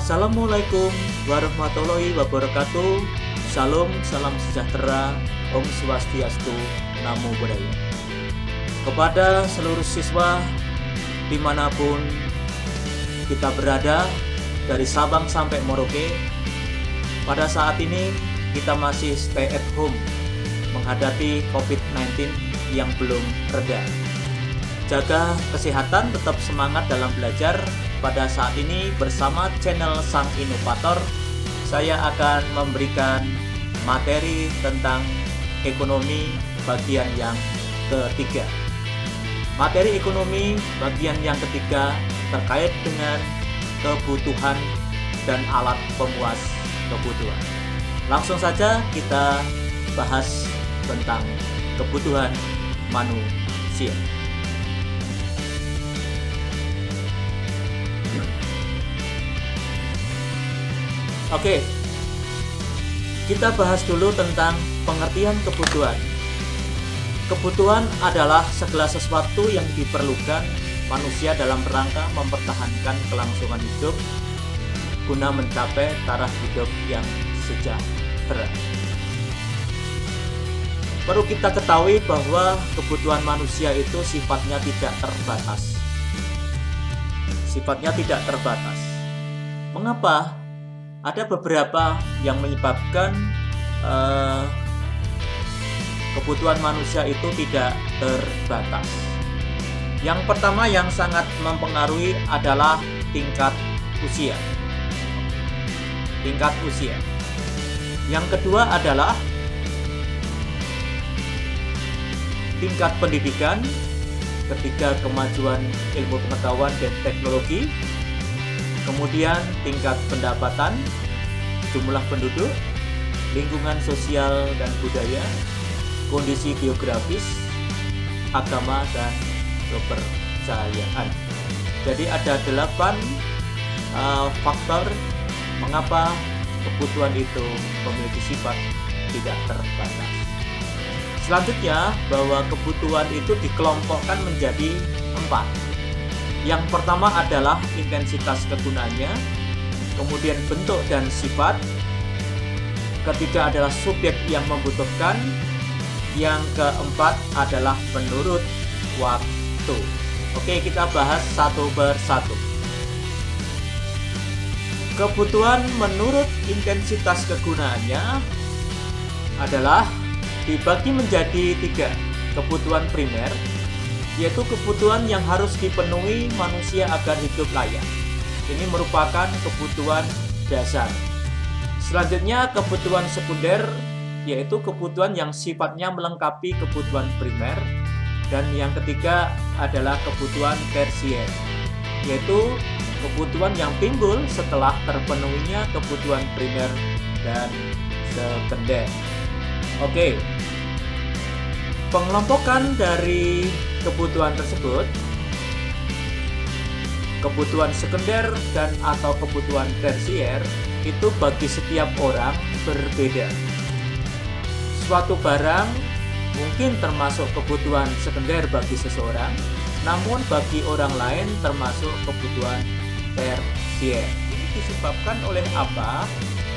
Assalamualaikum warahmatullahi wabarakatuh. Salam, salam sejahtera, Om Swastiastu, Namo Buddhaya. Kepada seluruh siswa dimanapun kita berada, dari Sabang sampai Merauke, pada saat ini kita masih stay at home menghadapi COVID-19 yang belum reda. Jaga kesehatan, tetap semangat dalam belajar. Pada saat ini bersama channel Sang Inovator, saya akan memberikan materi tentang ekonomi bagian yang ketiga. Materi ekonomi bagian yang ketiga terkait dengan kebutuhan dan alat pemuas kebutuhan. Langsung saja kita bahas tentang kebutuhan manusia. Oke, kita bahas dulu tentang pengertian kebutuhan. Kebutuhan adalah segala sesuatu yang diperlukan manusia dalam rangka mempertahankan kelangsungan hidup guna mencapai taraf hidup yang sejahtera. Perlu kita ketahui bahwa kebutuhan manusia itu sifatnya tidak terbatas. Sifatnya tidak terbatas. Mengapa? Ada beberapa yang menyebabkan kebutuhan manusia itu tidak terbatas. Yang pertama yang sangat mempengaruhi adalah tingkat usia. Tingkat usia. Yang kedua adalah tingkat pendidikan. Ketiga, kemajuan ilmu pengetahuan dan teknologi. Kemudian tingkat pendapatan, jumlah penduduk, lingkungan sosial dan budaya, kondisi geografis, agama, dan kepercayaan. Jadi ada 8 faktor mengapa kebutuhan itu memiliki sifat tidak terbatas. Selanjutnya, bahwa kebutuhan itu dikelompokkan menjadi 4. Yang pertama adalah intensitas kegunaannya, kemudian bentuk dan sifat, ketiga adalah subjek yang membutuhkan, yang keempat adalah menurut waktu. Oke, kita bahas satu persatu. Kebutuhan menurut intensitas kegunaannya adalah dibagi menjadi 3. Kebutuhan primer, yaitu kebutuhan yang harus dipenuhi manusia agar hidup layak. Ini merupakan kebutuhan dasar. Selanjutnya, kebutuhan sekunder, yaitu kebutuhan yang sifatnya melengkapi kebutuhan primer. Dan yang ketiga adalah kebutuhan tersier, yaitu kebutuhan yang timbul setelah terpenuhinya kebutuhan primer dan sekunder. Oke, pengelompokan dari kebutuhan tersebut, kebutuhan sekunder dan atau kebutuhan tersier itu bagi setiap orang berbeda. Suatu barang mungkin termasuk kebutuhan sekunder bagi seseorang, namun bagi orang lain termasuk kebutuhan tersier. Ini disebabkan oleh apa?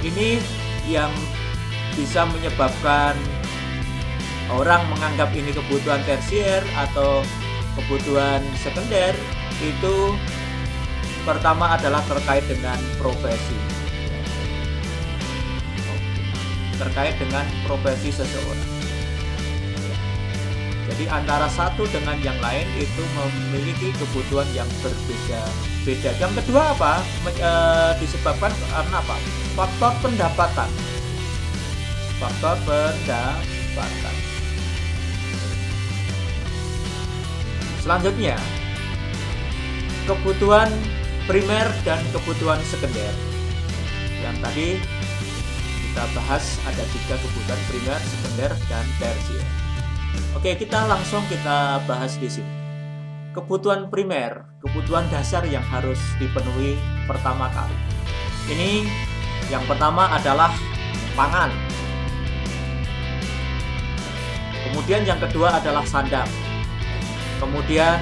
Ini yang bisa menyebabkan orang menganggap ini kebutuhan tersier atau kebutuhan sekunder. Itu pertama adalah terkait dengan profesi. Terkait dengan profesi seseorang. Jadi antara satu dengan yang lain itu memiliki kebutuhan yang berbeda-beda. Yang kedua apa? Disebabkan karena apa? Faktor pendapatan. Faktor pendapatan. Selanjutnya, kebutuhan primer dan kebutuhan sekunder. Yang tadi kita bahas ada 3 kebutuhan primer, sekunder, dan tersier. Oke, kita bahas di sini. Kebutuhan primer, kebutuhan dasar yang harus dipenuhi pertama kali. Ini yang pertama adalah pangan. Kemudian yang kedua adalah sandang. Kemudian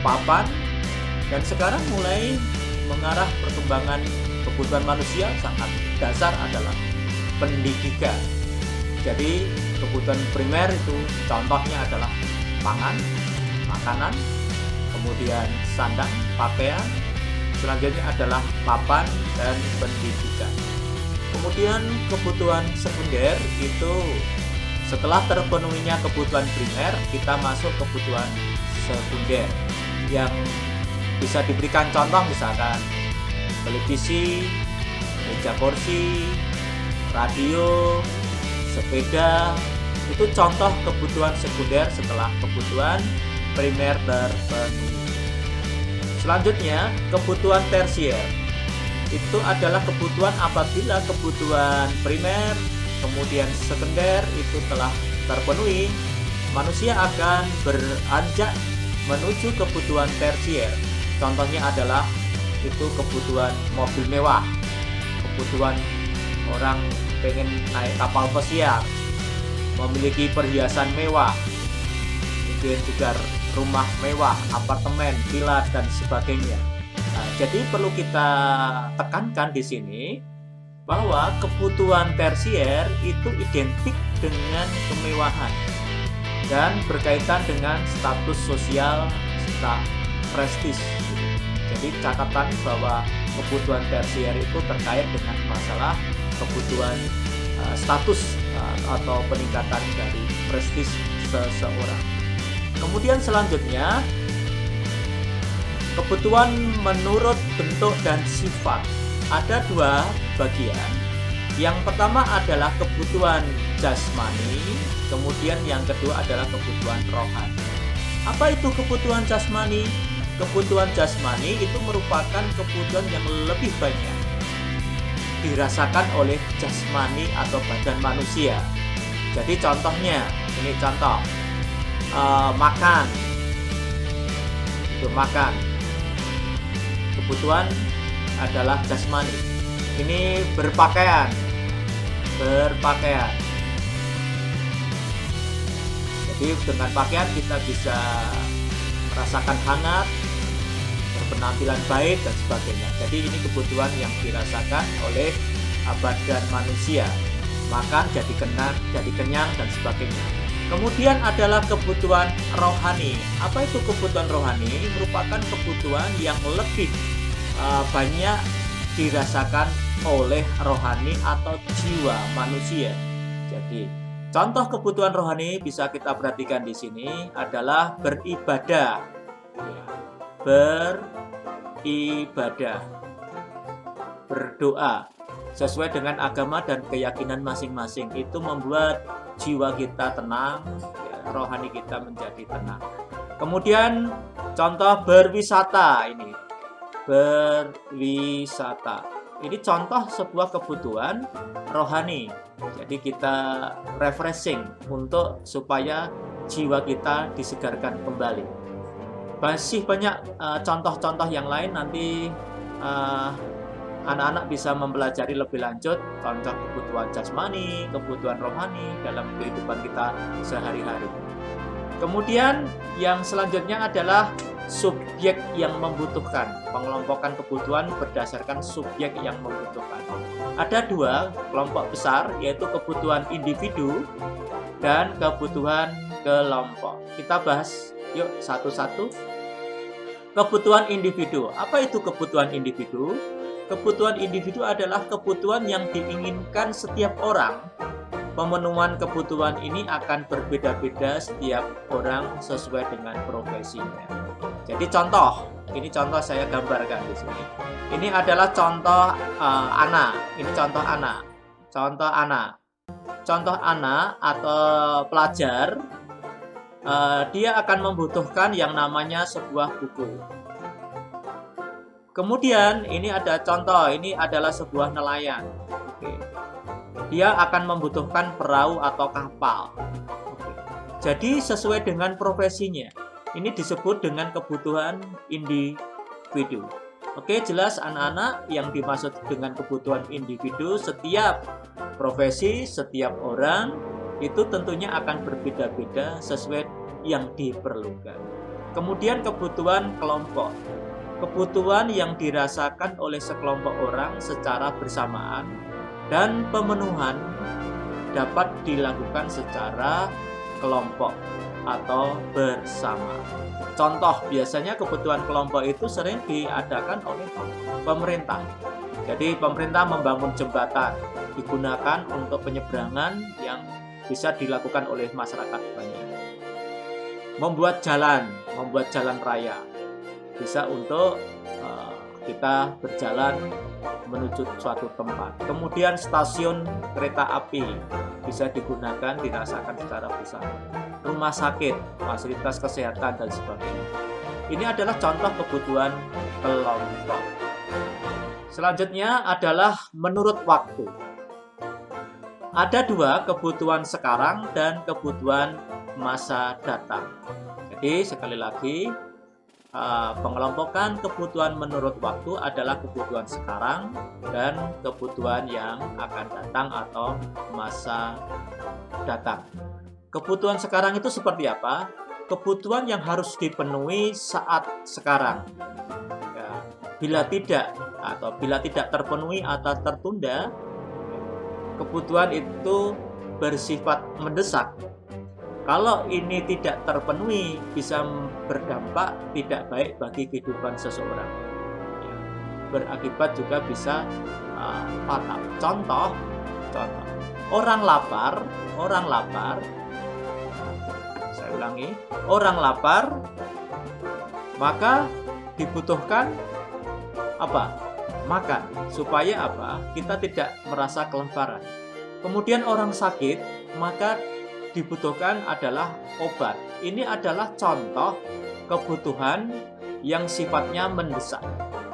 papan, dan sekarang mulai mengarah perkembangan kebutuhan manusia sangat dasar adalah pendidikan. Jadi kebutuhan primer itu contohnya adalah pangan, makanan, kemudian sandang, pakaian, selanjutnya adalah papan dan pendidikan. Kemudian kebutuhan sekunder itu setelah terpenuhinya kebutuhan primer, kita masuk kebutuhan sekunder yang bisa diberikan contoh misalkan televisi, meja kursi, radio, sepeda, itu contoh kebutuhan sekunder setelah kebutuhan primer terpenuhi. Selanjutnya, kebutuhan tersier. Itu adalah kebutuhan apabila kebutuhan primer, kemudian sekunder itu telah terpenuhi, manusia akan beranjak menuju kebutuhan tersier. Contohnya adalah itu kebutuhan mobil mewah, kebutuhan orang pengen naik kapal pesiar, memiliki perhiasan mewah, kemudian juga rumah mewah, apartemen, villa dan sebagainya. Nah, jadi perlu kita tekankan di sini bahwa kebutuhan tersier itu identik dengan kemewahan dan berkaitan dengan status sosial serta prestis. Jadi catatan bahwa kebutuhan tersier itu terkait dengan masalah kebutuhan status atau peningkatan dari prestis seseorang. Kemudian selanjutnya kebutuhan menurut bentuk dan sifat. Ada dua bagian. Yang pertama adalah kebutuhan jasmani, kemudian yang kedua adalah kebutuhan rohani. Apa itu kebutuhan jasmani? Kebutuhan jasmani itu merupakan kebutuhan yang lebih banyak dirasakan oleh jasmani atau badan manusia. Jadi contohnya, ini contoh makan, itu makan. Kebutuhan adalah jasmani. Ini berpakaian. Jadi dengan pakaian kita bisa merasakan hangat, berpenampilan baik dan sebagainya. Jadi ini kebutuhan yang dirasakan oleh badan manusia. Makan jadi kenyang dan sebagainya. Kemudian adalah kebutuhan rohani. Apa itu kebutuhan rohani? Merupakan kebutuhan yang lebih banyak dirasakan oleh rohani atau jiwa manusia. Jadi contoh kebutuhan rohani bisa kita perhatikan di sini adalah beribadah. Beribadah, berdoa sesuai dengan agama dan keyakinan masing-masing. Itu membuat jiwa kita tenang, rohani kita menjadi tenang. Kemudian contoh berwisata ini. Berwisata. Ini contoh sebuah kebutuhan rohani. Jadi kita refreshing untuk supaya jiwa kita disegarkan kembali. Masih banyak contoh-contoh yang lain, nanti anak-anak bisa mempelajari lebih lanjut contoh kebutuhan jasmani, kebutuhan rohani dalam kehidupan kita sehari-hari. Kemudian yang selanjutnya adalah subjek yang membutuhkan. Pengelompokan kebutuhan berdasarkan subjek yang membutuhkan. Ada dua kelompok besar, yaitu kebutuhan individu dan kebutuhan kelompok. Kita bahas yuk satu-satu. Kebutuhan individu. Apa itu kebutuhan individu? Kebutuhan individu adalah kebutuhan yang diinginkan setiap orang. Pemenuhan kebutuhan ini akan berbeda-beda setiap orang sesuai dengan profesinya. Jadi contoh, ini contoh saya gambarkan di sini. Ini adalah contoh anak. Ini contoh anak. Contoh anak. Contoh anak atau pelajar, dia akan membutuhkan yang namanya sebuah buku. Kemudian ini ada contoh, ini adalah sebuah nelayan. Oke. Dia akan membutuhkan perahu atau kapal. Oke. Jadi sesuai dengan profesinya. Ini disebut dengan kebutuhan individu. Oke, jelas anak-anak yang dimaksud dengan kebutuhan individu, setiap profesi, setiap orang itu tentunya akan berbeda-beda sesuai yang diperlukan. Kemudian kebutuhan kelompok. kebutuhan yang dirasakan oleh sekelompok orang secara bersamaan, dan pemenuhan dapat dilakukan secara kelompok atau bersama. Contoh, biasanya kebutuhan kelompok itu sering diadakan oleh pemerintah. Jadi pemerintah membangun jembatan, digunakan untuk penyeberangan yang bisa dilakukan oleh masyarakat banyak. Membuat jalan raya, bisa untuk kita berjalan menuju suatu tempat. Kemudian stasiun kereta api bisa digunakan, dirasakan secara bersama. Rumah sakit, fasilitas kesehatan, dan sebagainya. Ini adalah contoh kebutuhan kelompok. Selanjutnya adalah menurut waktu. Ada dua, kebutuhan sekarang dan kebutuhan masa datang. Jadi sekali lagi, pengelompokan kebutuhan menurut waktu adalah kebutuhan sekarang dan kebutuhan yang akan datang atau masa datang. Kebutuhan sekarang itu seperti apa? Kebutuhan yang harus dipenuhi saat sekarang. Ya, bila tidak terpenuhi atau tertunda, kebutuhan itu bersifat mendesak. Kalau ini tidak terpenuhi, bisa berdampak tidak baik bagi kehidupan seseorang. Ya, berakibat juga bisa fatal. Contoh, orang lapar, saya ulangi, orang lapar, maka dibutuhkan apa? Makan. Supaya apa? Kita tidak merasa kelaparan. Kemudian orang sakit, maka dibutuhkan adalah obat. Ini adalah contoh kebutuhan yang sifatnya mendesak,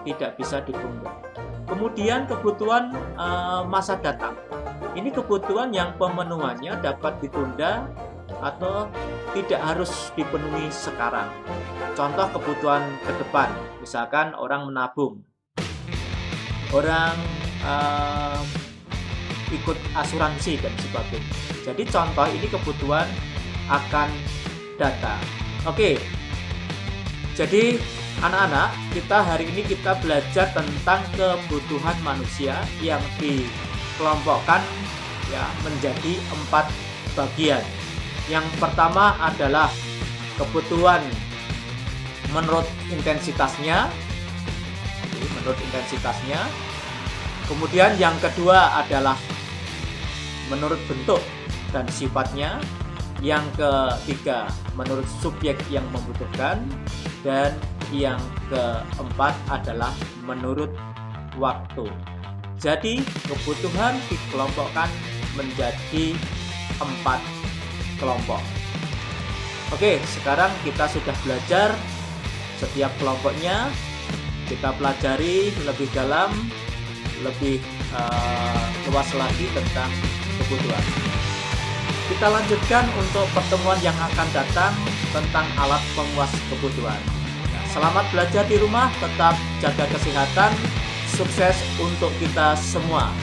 tidak bisa ditunda. Kemudian kebutuhan masa datang. Ini kebutuhan yang pemenuhannya dapat ditunda atau tidak harus dipenuhi sekarang. Contoh kebutuhan ke depan, misalkan orang menabung, orang ikut asuransi dan sebagainya. Jadi contoh ini kebutuhan akan datang. Oke. Jadi anak-anak, hari ini kita belajar tentang kebutuhan manusia yang dikelompokkan ya menjadi 4 bagian. Yang pertama adalah kebutuhan menurut intensitasnya. Kemudian yang kedua adalah menurut bentuk dan sifatnya. Yang ketiga menurut subjek yang membutuhkan. Dan yang keempat adalah menurut waktu. Jadi kebutuhan dikelompokkan menjadi 4 kelompok. Oke, sekarang kita sudah belajar setiap kelompoknya. Kita pelajari lebih dalam, lebih luas lagi tentang kebutuhan. Kita lanjutkan untuk pertemuan yang akan datang tentang alat pemuas kebutuhan. Selamat belajar di rumah, tetap jaga kesehatan, sukses untuk kita semua.